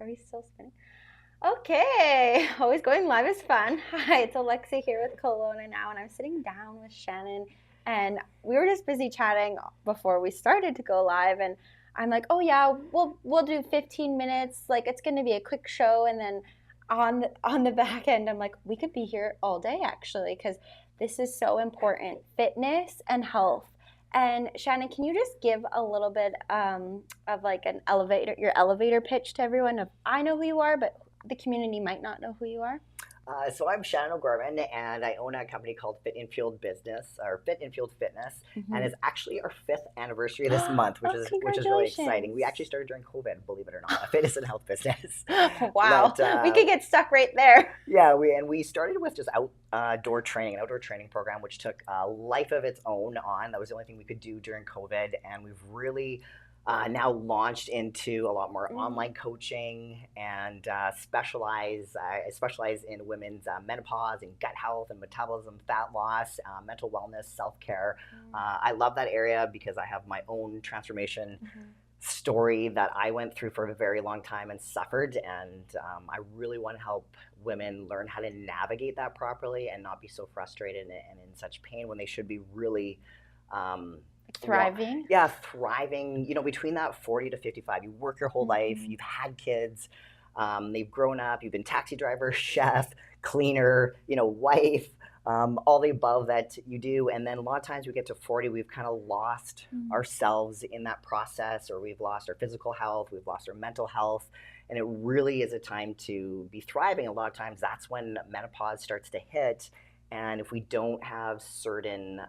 Are we still spinning? Okay, always going live is fun. Hi, it's Alexia here with Kelowna now, and I'm sitting down with Shannon, and we were just busy chatting before we started to go live, and I'm like, oh yeah, we'll do 15 minutes, like it's going to be a quick show, and then on the back end, I'm like, we could be here all day actually, because this is so important, fitness and health. And Shannon, can you just give a little bit of like your elevator pitch to everyone of I know who you are, but the community might not know who you are. So I'm Shannon O'Gorman, and I own a company called Fit Infield Business or Fit Infield Fitness, and Mm-hmm. it's actually our fifth anniversary this month, which Oh, is really exciting. We congratulations. actually started during COVID, believe it or not, a fitness and health business. Wow. But We could get stuck right there. yeah, we started with just outdoor training, an outdoor training program, which took a life of its own on. That was the only thing we could do during COVID, and we've really now launched into a lot more Mm. online coaching and specialize. I specialize in women's menopause and gut health and metabolism, fat loss, mental wellness, self care. I love that area because I have my own transformation Mm-hmm. story that I went through for a very long time and suffered. And I really want to help women learn how to navigate that properly and not be so frustrated and in such pain when they should be really, um, Like well, thriving. yeah, thriving. Between that 40 to 55, you work your whole life, Mm-hmm. you've had kids, they've grown up, you've been taxi driver, chef, cleaner, wife, all the above that you do. And then a lot of times we get to 40, we've kind of lost Mm. ourselves in that process, or we've lost our physical health, we've lost our mental health. And it really is a time to be thriving. A lot of times that's when menopause starts to hit. And if we don't have certain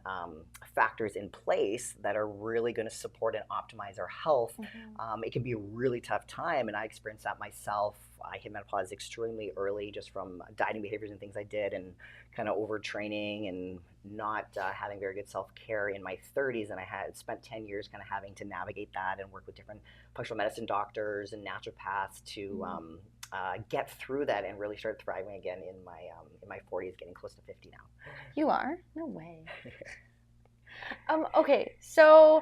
factors in place that are really going to support and optimize our health, Mm-hmm. it can be a really tough time. And I experienced that myself. I hit menopause extremely early just from dieting behaviors and things I did, and kind of overtraining and not having very good self care in my 30s. And I had spent 10 years kind of having to navigate that and work with different functional medicine doctors and naturopaths to get through that and really start thriving again in my 40s, getting close to 50 now. You are? No way. Okay, so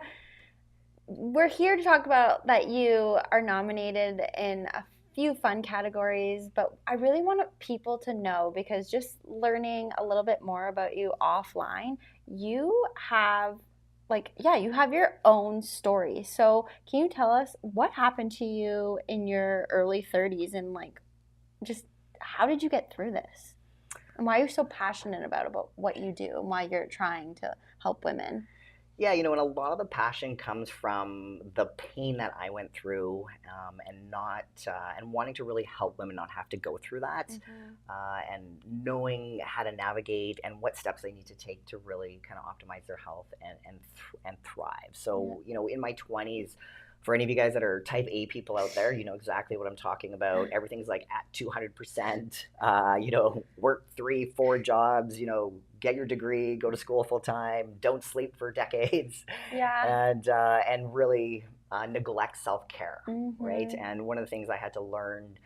we're here to talk about that you are nominated in a few fun categories, but I really want people to know because just learning a little bit more about you offline, you have you have your own story. So, can you tell us what happened to you in your early 30s and just how did you get through this? And why are you so passionate about what you do and why you're trying to help women? Yeah, and a lot of the passion comes from the pain that I went through, and not and wanting to really help women not have to go through that, Mm-hmm. and knowing how to navigate and what steps they need to take to really kind of optimize their health and thrive. Yeah. So, in my 20s, for any of you guys that are type A people out there, you know exactly what I'm talking about. Everything's like at 200%. Work 3, 4 jobs. Get your degree, go to school full time, don't sleep for decades, Yeah. and really neglect self care, right? Mm-hmm. And one of the things I had to learn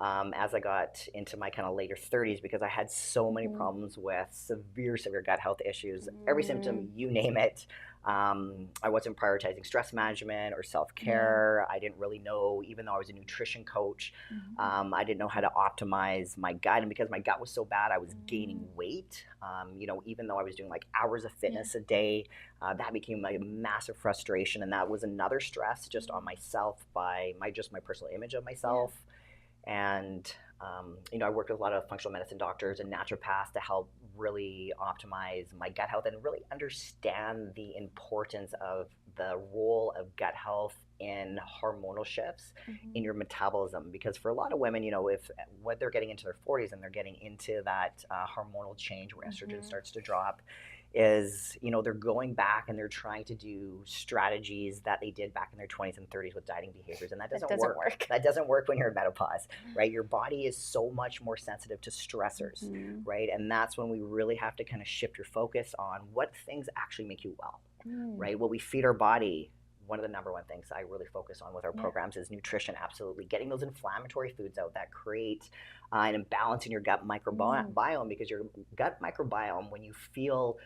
as I got into my kind of later 30s, because I had so many Mm-hmm. problems with severe gut health issues, every Mm. symptom, you name it. I wasn't prioritizing stress management or self Yeah. care. I didn't really know, even though I was a nutrition coach, Mm-hmm. I didn't know how to optimize my gut. And because my gut was so bad, I was gaining Mm. weight. Even though I was doing like hours of Yeah. fitness a day, that became like a massive frustration. And that was another stress just on myself by my personal image of Yeah. myself. And I worked with a lot of functional medicine doctors and naturopaths to help really optimize my gut health and really understand the importance of the role of gut health in hormonal shifts Mm-hmm. in your metabolism. Because for a lot of women, if when they're getting into their 40s and they're getting into that hormonal change where estrogen Mm-hmm. starts to drop, is they're going back and they're trying to do strategies that they did back in their 20s and 30s with dieting behaviors, and that That doesn't doesn't work. work. That doesn't work when you're in menopause, right? Your body is so much more sensitive to stressors, Mm-hmm. right? And that's when we really have to kind of shift your focus on what things actually make you well, Mm. right? What we feed our body. One of the number one things I really focus on with our Yeah. programs is nutrition. Absolutely, getting those inflammatory foods out that create an imbalance in your gut Mm. microbiome. Because your gut microbiome, when you feel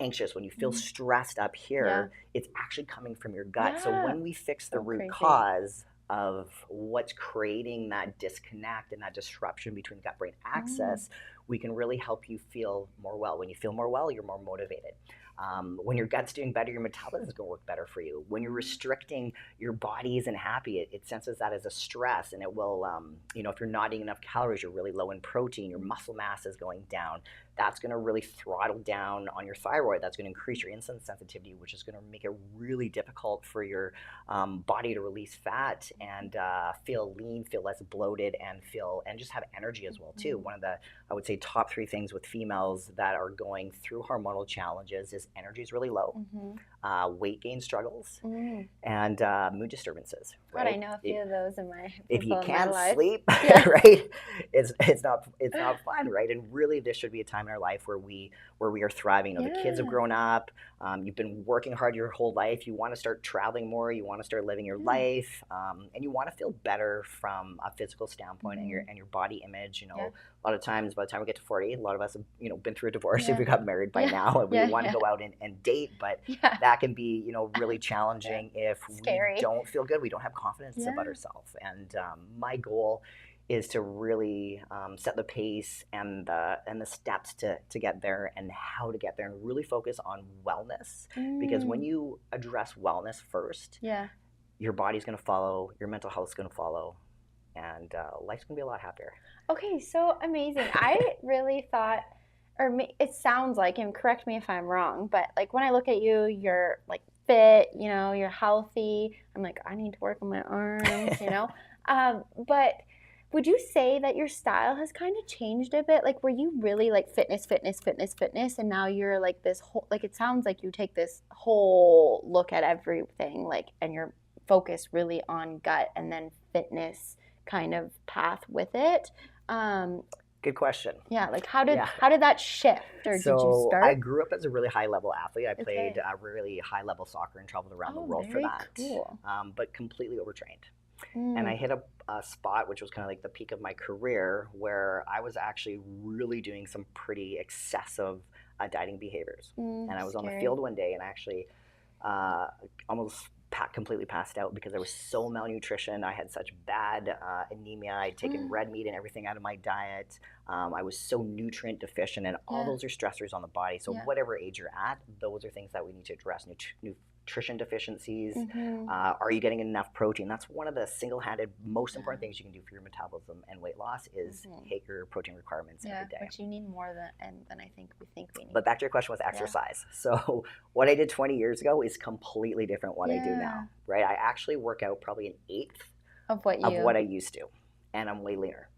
anxious, when you feel Mm. stressed up Yeah. here, it's actually coming from your gut. So Yeah. when we fix the So root crazy. cause of what's creating that disconnect and that disruption between gut brain axis, we can really help you feel more well. When you feel more well, you're more motivated. When your gut's doing better, your metabolism is going to work better for you. When you're restricting, your body isn't happy. It senses that as a stress, and it will, if you're not eating enough calories, you're really low in protein, your muscle mass is going down. That's going to really throttle down on your thyroid. That's going to increase your insulin sensitivity, which is going to make it really difficult for your body to release fat and feel lean, feel less bloated, and just have energy as well too. One of the, I would say, top three things with females that are going through hormonal challenges is energy is really low, weight gain struggles, and mood disturbances. God, I know a few of those in my if you in can't my life. sleep, right, it's not fun, right? And really, this should be a time in our life where we are thriving. The kids have grown up. You've been working hard your whole life. You want to start traveling more. You want to start living your life, and you want to feel better from a physical standpoint and your body image. A lot of times, by the time we get to 40, a lot of us have been through a divorce if we got married by now, and we want to go out and date, but that can be really challenging if Scary. we don't feel good. We don't have confidence about ourselves. And my goal is to really set the pace and the steps to get there and how to get there, and really focus on wellness. Because when you address wellness first, your body's going to follow, your mental health is going to follow, and life's going to be a lot happier. Okay, so amazing. I really thought, it sounds like, and correct me if I'm wrong, but like when I look at you, you're like fit, you're healthy. I'm like, I need to work on my arms, but would you say that your style has kind of changed a bit? Like, were you really like fitness, and now you're like this whole, like, it sounds like you take this whole look at everything, like, and you're focused really on gut and then fitness kind of path with it. Good question. Yeah, like how did that shift, or did you start? I grew up as a really high level athlete. I played really high level soccer and traveled around the world for that. Cool. But completely overtrained. And I hit a spot which was kind of like the peak of my career, where I was actually really doing some pretty excessive dieting behaviors. And I was on the field one day, and I actually almost completely passed out because I was so malnutrition. I had such bad anemia. I'd taken red meat and everything out of my diet. I was so nutrient deficient, and all those are stressors on the body. So whatever age you're at, those are things that we need to address. Nutrition deficiencies. Are you getting enough protein? That's one of the single-handed most important things you can do for your metabolism and weight loss is hit your protein requirements every day. Which you need more than I think we need. But back to your question was exercise. So what I did 20 years ago is completely different what I do now, right? I actually work out probably an eighth of what I used to, and I'm way leaner.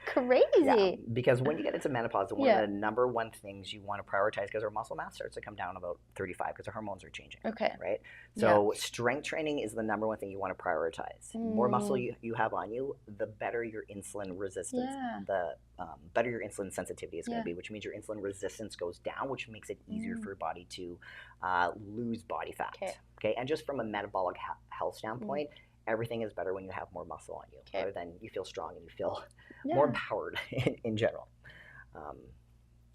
Crazy. Yeah, because when you get into menopause, one of the number one things you want to prioritize, because our muscle mass starts to come down about 35 because our hormones are changing. Okay. Right? So strength training is the number one thing you want to prioritize. The more muscle you have on you, the better your insulin resistance, the better your insulin sensitivity is going to be, which means your insulin resistance goes down, which makes it easier for your body to lose body fat. Okay. And just from a metabolic health standpoint, everything is better when you have more muscle on you, rather than you feel strong and you feel more empowered in general.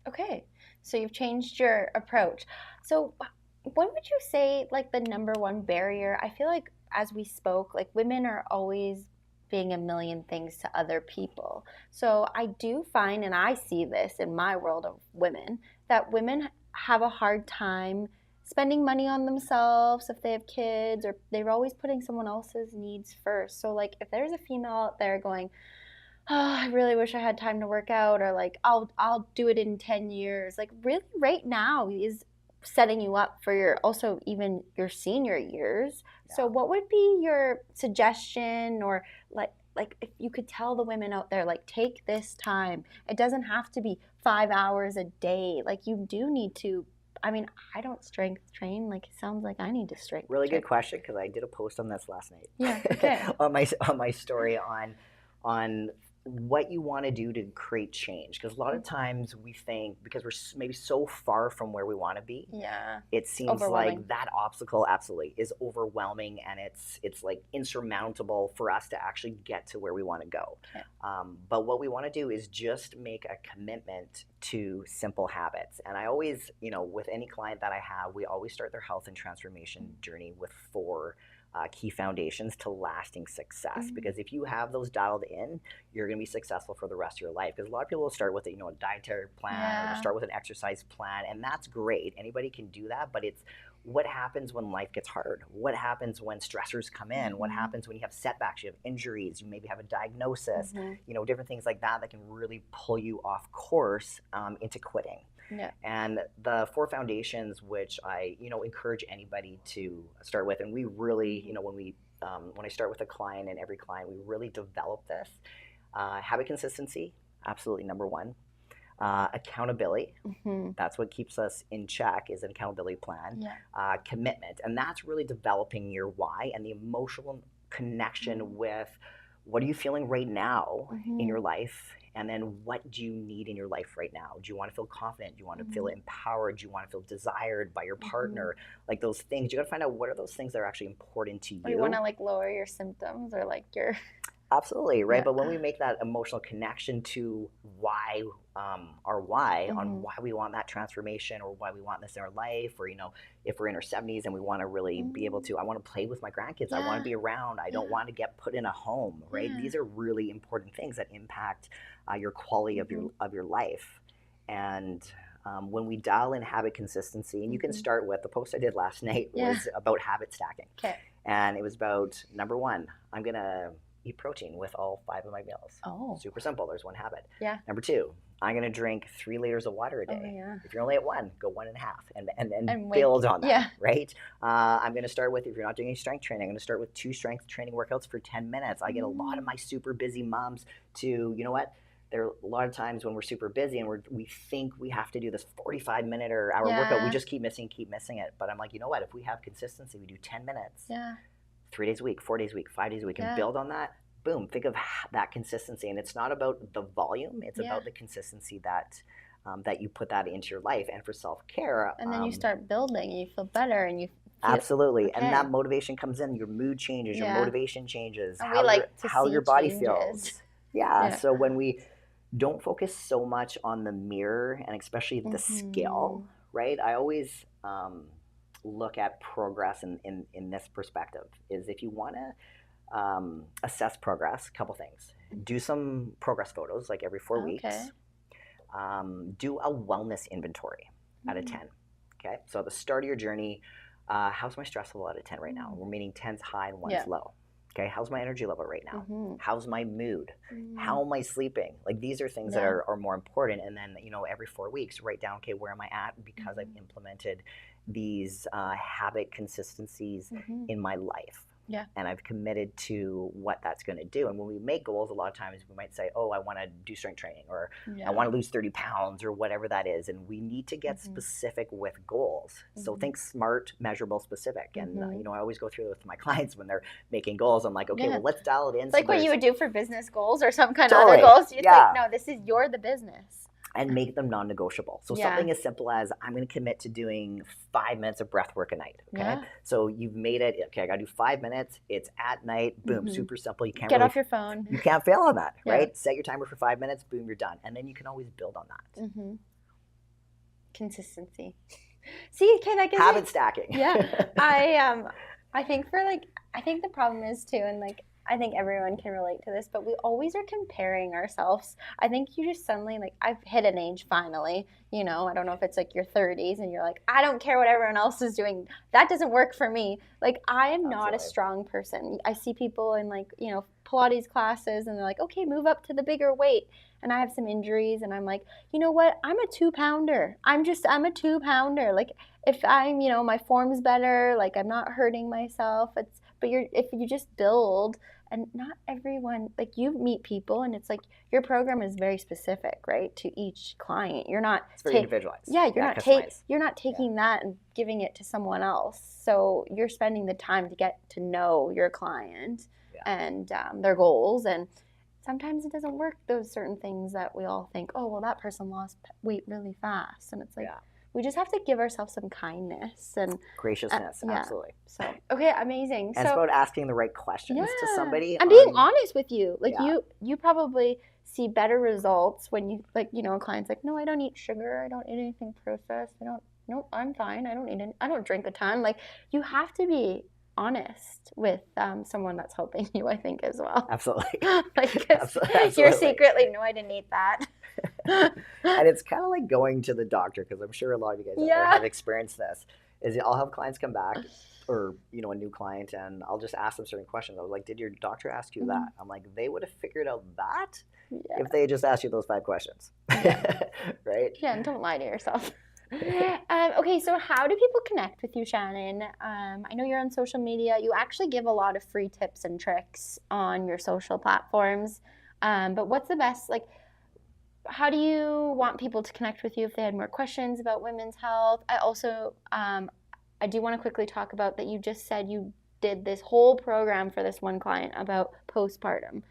Okay, so you've changed your approach. So what would you say, like, the number one barrier? I feel like as we spoke, like, women are always being a million things to other people. So I do find, and I see this in my world of women, that women have a hard time spending money on themselves if they have kids, or they're always putting someone else's needs first. So like if there's a female out there going, oh, I really wish I had time to work out, or like I'll do it in 10 years, like really right now is setting you up for your also even your senior years. So what would be your suggestion, or like if you could tell the women out there, like, take this time. It doesn't have to be 5 hours a day. Like, you do need to, I mean, I don't strength train. Like, it sounds like I need to strength train. Really good question, because I did a post on this last night. Yeah, okay. on my story on what you want to do to create change. Because a lot of times we think, because we're maybe so far from where we want to be, it seems like that obstacle absolutely is overwhelming, and it's like insurmountable for us to actually get to where we want to go. But what we want to do is just make a commitment to simple habits. And I always, with any client that I have, we always start their health and transformation journey with 4 key foundations to lasting success. Mhm. Because if you have those dialed in, you're going to be successful for the rest of your life. Because a lot of people will start with a dietary plan, or they'll Yeah. start with an exercise plan, and that's great. Anybody can do that, but it's what happens when life gets hard? What happens when stressors come in? What Mhm. happens when you have setbacks? You have injuries. You maybe have a diagnosis. Mhm. Different things like that that can really pull you off course into quitting. Yeah. And the four foundations, which I encourage anybody to start with, and we really, when I start with a client and every client, we really develop this. Habit consistency, absolutely number one. Accountability, Mhm. that's what keeps us in check, is an accountability plan. Yeah. Commitment, and that's really developing your why and the emotional connection Mhm. with what are you feeling right now in Mhm. your life, and then what do you need in your life right now. Do you want to feel confident? Do you want to feel Mhm. empowered? Do you want to feel desired by your Mhm. partner? Like those things, you got to find out what are those things that are actually important to Or you want you. to like lower your symptoms or like your Absolutely, right? yeah. But when we make that emotional connection to why, our why, on Mhm. why we want that transformation, or why we want this in our life, or if we're in our 70s and we want to really be able Mhm. to, I want to play with my grandkids, I want to Yeah. be around, I don't Yeah. want to get put in a home, right? Yeah. These are really important things that impact your quality of your Mhm. life. And when we dial in habit consistency, and you can Mhm. start with the post I did last night Yeah. was about habit stacking, Okay. and it was about number one, I'm gonna eat protein with all 5 of my meals. Oh. Super simple. There's one habit. Yeah. Number two, I'm going to drink 3 liters of water a Oh day. yeah. If you're only at one, go 1.5, and Wake. build on that, Yeah. right? I'm going to start with, if you're not doing any strength training, I'm going to start with 2 strength training workouts for 10 minutes. I get a lot of my super busy moms to, you know what? There are a lot of times when we're super busy and we think we have to do this 45-minute or hour workout. We Yeah. just keep missing it. But I'm like, you know what? If we have consistency, we do 10 minutes, Yeah. 3 days a week, 4 days a week, 5 days a week, and Yeah. build on that. Boom, think of that consistency. And it's not about the volume, it's Yeah. about the consistency that you put that into your life. And for self-care, And then you start building, and you feel better, and you feel absolutely. And okay. that motivation comes in, your mood changes, your Yeah. motivation changes, And we like to how see your body changes. feels. Yeah. Yeah. So when we don't focus so much on the mirror, and especially the skill, right? I always look at progress in this perspective, is if you want to assess progress, a couple things. Do some progress photos like every 4 weeks. Do a wellness inventory out of 10. Okay, so at the start of your journey, how's my stress level out of 10 right now? We're meaning 10's high and 1's low. Okay, how's my energy level right now? How's my mood? How am I sleeping? Like, these are things that are more important. And then, every 4 weeks, write down, okay, where am I at? Because I've implemented these habit consistencies in my life. Yeah. And I've committed to what that's going to do. And when we make goals, a lot of times we might say, oh, I want to do strength training, or I want to lose 30 pounds, or whatever that is. And we need to get specific with goals. So think SMART, measurable, specific. And, I always go through with my clients when they're making goals. I'm like, okay, well, let's dial it in. It's like what you would do for business goals or some kind Totally. of other goals. It's like, no, you're the business. And make them non-negotiable. So something as simple as, I'm going to commit to doing 5 minutes of breath work a night. Okay. Yeah. So you've made it. Okay, I got to do 5 minutes. It's at night. Boom. Super simple. You can't get off your phone. You can't fail on that, right? Set your timer for 5 minutes. Boom, you're done. And then you can always build on that. Consistency. See, okay, that gives habit stacking. Yeah. I think the problem is too, and like, I think everyone can relate to this, but we always are comparing ourselves. I think you just suddenly, like, I've hit an age finally, I don't know if it's like your 30s and you're like, I don't care what everyone else is doing. That doesn't work for me. Like, I am not a strong person. I see people in like, Pilates classes and they're like, okay, move up to the bigger weight. And I have some injuries and I'm like, you know what? I'm a 2-pounder. I'm a 2-pounder. Like, if I'm, my form's better, like I'm not hurting myself. If you just build, and not everyone, like, you meet people and it's like your program is very specific, right, to each client. You're not it's very individualized. Yeah, you're not taking that and giving it to someone else. So you're spending the time to get to know your client and their goals. And sometimes it doesn't work, those certain things that we all think, oh, well, that person lost weight really fast. And it's like, we just have to give ourselves some kindness and graciousness. Absolutely. So, okay, amazing. And it's about asking the right questions to somebody. And being honest with you. Like, you probably see better results when you, like, a client's like, no, I don't eat sugar. I don't eat anything processed. No, I'm fine. I don't drink a ton. Like, you have to be honest with someone that's helping you, I think, as well. Absolutely. Like, 'cause you're secretly, no, I didn't eat that. And it's kind of like going to the doctor, because I'm sure a lot of you guys out there Yeah. have experienced this. Is I'll have clients come back, or a new client, and I'll just ask them certain questions. I was like, "Did your doctor ask you that?" I'm like, "They would have figured out that Yeah. if they had just asked you those 5 questions." Right? Yeah, and don't lie to yourself. Okay, so how do people connect with you, Shannon? I know you're on social media. You actually give a lot of free tips and tricks on your social platforms. But what's the best, like, how do you want people to connect with you if they had more questions about women's health? I also, I do want to quickly talk about that you just said you did this whole program for this one client about postpartum.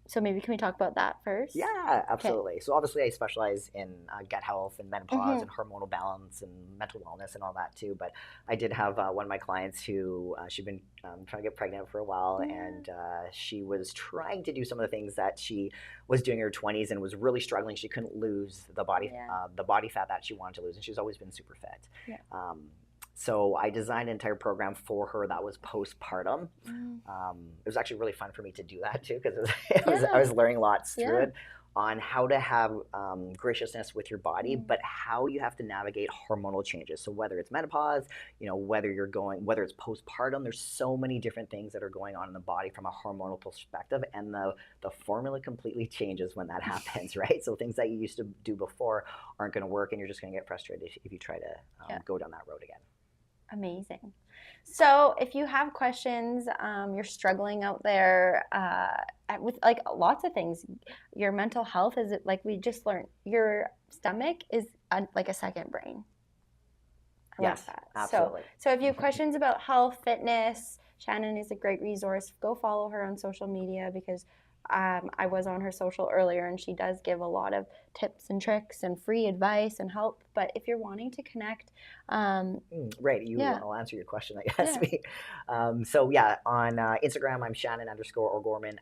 So maybe can we talk about that first? Yeah, absolutely. So obviously, I specialize in gut health and menopause and Mm-hmm. hormonal balance and mental wellness and all that too. But I did have one of my clients who she'd been trying to get pregnant for a while, Yeah. and she was trying to do some of the things that she was doing in her 20s and was really struggling. She couldn't lose the body fat that she wanted to lose, and she's always been super fit. Yeah. So I designed an entire program for her that was postpartum. Mm. It was actually really fun for me to do that too, because Yeah. I was learning lots through Yeah. it on how to have graciousness with your body, but how you have to navigate hormonal changes. So whether it's menopause, whether it's postpartum, there's so many different things that are going on in the body from a hormonal perspective, and the formula completely changes when that happens, right? So things that you used to do before aren't going to work, and you're just going to get frustrated if you try to go down that road again. Amazing. So if you have questions, you're struggling out there with like lots of things, your mental health is, like we just learned, your stomach is like a second brain. I Yes, love that. absolutely. So if you have questions about health, fitness, Shannon is a great resource. Go follow her on social media, because I was on her social earlier, and she does give a lot of tips and tricks and free advice and help. But if you're wanting to connect, right, I'll answer your question, I guess. Yeah. So yeah, on Instagram, I'm Shannon_O'Gorman_.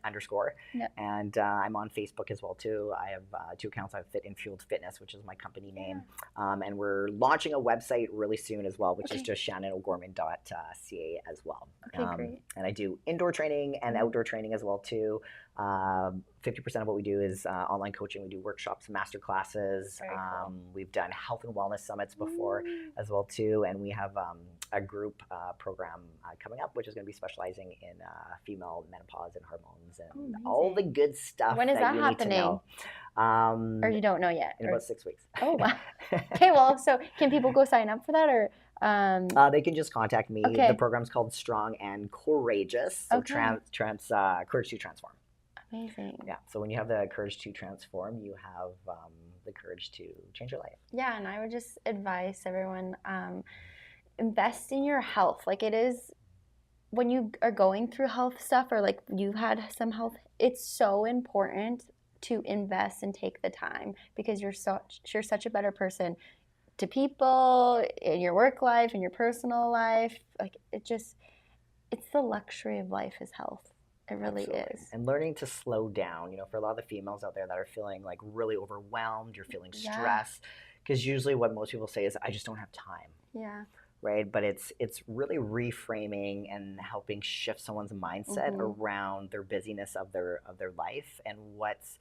Yep. And I'm on Facebook as well too. I have 2 accounts. I have Fit and Fueled Fitness, which is my company name. And we're launching a website really soon as well, which is just shannonogorman.ca as well. Okay, great. And I do indoor training and outdoor training as well too. 50% of what we do is online coaching. We do workshops, master classes. Cool. We've done health and wellness summits before as well too, and we have a group program coming up, which is going to be specializing in female menopause and hormones and all the good stuff. When is that you happening? Need to know. Or you don't know yet? In about 6 weeks. Oh wow. Okay, well, so can people go sign up for that, or? They can just contact me. Okay. The program's called Strong and Courageous. So Courage to Transform. Amazing. Yeah. So when you have the courage to transform, you have the courage to change your life. Yeah, and I would just advise everyone, invest in your health. Like, it is, when you are going through health stuff, or like you've had some health, it's so important to invest and take the time, because you're such a better person to people, in your work life, in your personal life. Like, it's the luxury of life is health. It really is. And learning to slow down, for a lot of the females out there that are feeling like really overwhelmed, you're feeling stressed, because usually what most people say is, I just don't have time. Yeah. Right? But it's really reframing and helping shift someone's mindset around their busyness of their life, and what's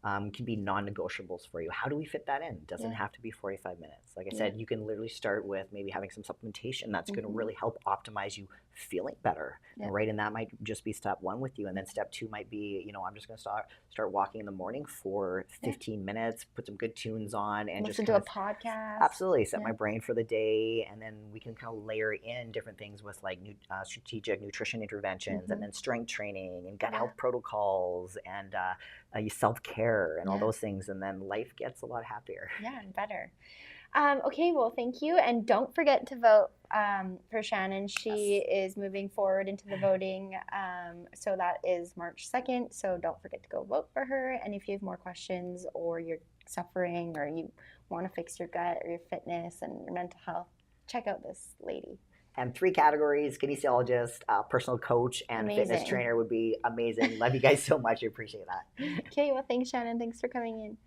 can be non-negotiables for you. How do we fit that in? It doesn't have to be 45 minutes. Like I said, you can literally start with maybe having some supplementation that's going to really help optimize you feeling better, right? And that might just be step 1 with you. And then step 2 might be, I'm just going to start walking in the morning for 15 minutes, put some good tunes on, and listen just to a podcast. Absolutely. Set my brain for the day. And then we can kind of layer in different things with like strategic nutrition interventions, and then strength training and gut health protocols, and self-care and all those things, and then life gets a lot happier. Yeah, and better. Okay, well, thank you, and don't forget to vote for Shannon. She is moving forward into the voting, so that is March 2nd, so don't forget to go vote for her. And if you have more questions, or you're suffering, or you want to fix your gut or your fitness and your mental health, check out this lady. And 3 categories: kinesiologist, personal coach, and fitness trainer would be amazing. Love you guys so much. I appreciate that. Okay, well, thanks, Shannon. Thanks for coming in.